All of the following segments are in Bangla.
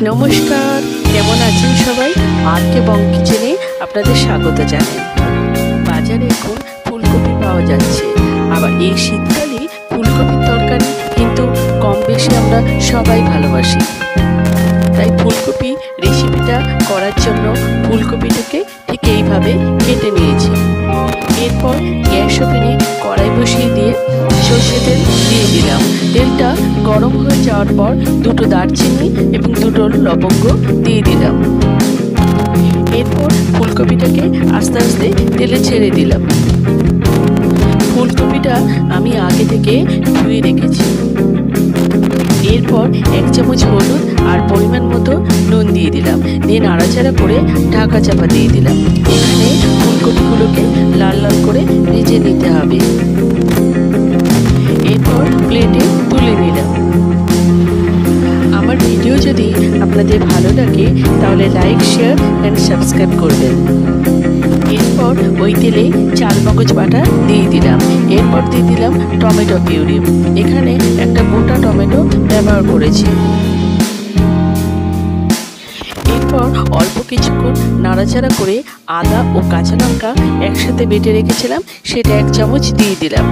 নমস্কার, কেমন আছেন সবাই? আরকে বং কিচেনে আপনাদের স্বাগত জানাই। বাজারে এখন ফুলকপি পাওয়া যাচ্ছে, আবার এই শীতকালে ফুলকপির তরকারি কিন্তু কম বেশি আমরা সবাই ভালোবাসি। তাই ফুলকপি রেসিপিটা করার জন্য ফুলকপিটাকে ঠিক এইভাবে কেটে নিয়েছি। এরপর গ্যাস ওভেনে কড়াই বসিয়ে দিয়ে সর্ষে তেল দিয়ে দিলাম। তেলটা গরম হয়ে যাওয়ার পর দুটো দারচিনি এবং দুটো লবঙ্গ দিয়ে দিলাম। এরপর ফুলকপিটাকে আস্তে আস্তে তেলে ছেড়ে দিলাম। ফুলকপিটা আমি আগে থেকে ধুয়ে রেখেছি। এরপর 1 চামচ হলুদ আর পরিমাণ মতো নুন দিয়ে দিলাম, দিয়ে নাড়াচাড়া করে ঢাকা চাপা দিয়ে দিলাম। এখানে ফুলকপিগুলোকে লাল লাল করে ভেজে নিতে হবে। এরপর প্লেটে তুলে নিলাম। আমার ভিডিও যদি আপনাদের ভালো লাগে তাহলে লাইক, শেয়ার অ্যান্ড সাবস্ক্রাইব করবেন। এরপর ওই তেলে চাল মগজ বাটা দিয়ে দিলাম। এরপর দিয়ে দিলাম টমেটো পিউরি। এখানে একটা গোটা টমেটো ব্যবহার করেছি। এরপর অল্প কিছুক্ষণ নাড়াচাড়া করে আদা ও কাঁচা লঙ্কা একসাথে বেটে রেখেছিলাম, সেটা 1 চামচ দিয়ে দিলাম।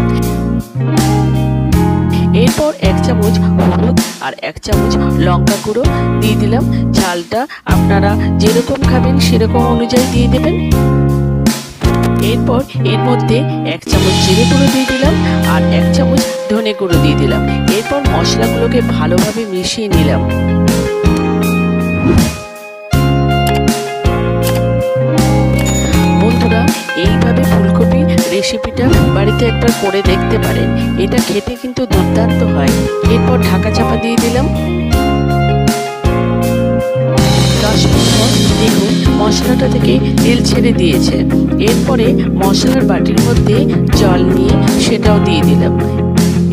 এরপর 1 চামচ হলুদ আর 1 চামচ লঙ্কা গুঁড়ো দিয়ে দিলাম। ঝালটা আপনারা যেরকম খাবেন সেরকম অনুযায়ী দিয়ে দেবেন। এরপর এর মধ্যে 1 চামচ জিরে গুঁড়ো দিয়ে দিলাম আর 1 চামচ ধনে গুঁড়ো দিয়ে দিলাম। এরপর মশলাগুলোকে ভালোভাবে মিশিয়ে নিলাম। বন্ধুরা, এইভাবে ফুলকপি রেসিপিটা বাড়িতে একবার করে দেখতে পারেন, এটা খেতে কিন্তু দুর্দান্ত হয়। এরপর ঢাকা চাপা দিয়ে দিলাম। 10 মিনিট পর দেখুন মশলাটা থেকে তেল ছেড়ে দিয়েছে। এরপরে মশলার বাটির মধ্যে জল নিয়ে সেটাও দিয়ে দিলাম।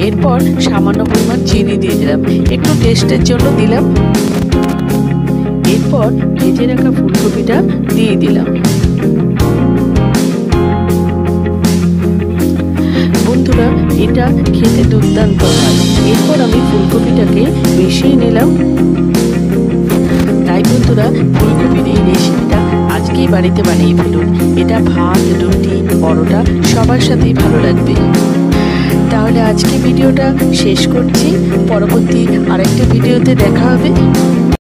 এরপর সামান্য পরিমাণ চিনি দিয়ে দিলাম, একটু টেস্টের জন্য দিলাম। এরপর ভেজে রাখা ফুলকপিটা দিয়ে দিলাম। বন্ধুরা, এটা খেতে দুর্দান্ত হয়। এরপর আমি ফুলকপিটাকে মিশিয়ে নিলাম। তাই বন্ধুরা, ফুলকপির এই রেসিপিটা আজকেই বাড়িতে বানিয়ে ফেলুন। এটা ভাত, রুটি, পরোটা সবার সাথেই ভালো লাগবে। তাহলে আজকে ভিডিওটা শেষ করছি। পরবর্তী আরেকটা ভিডিওতে দেখা হবে।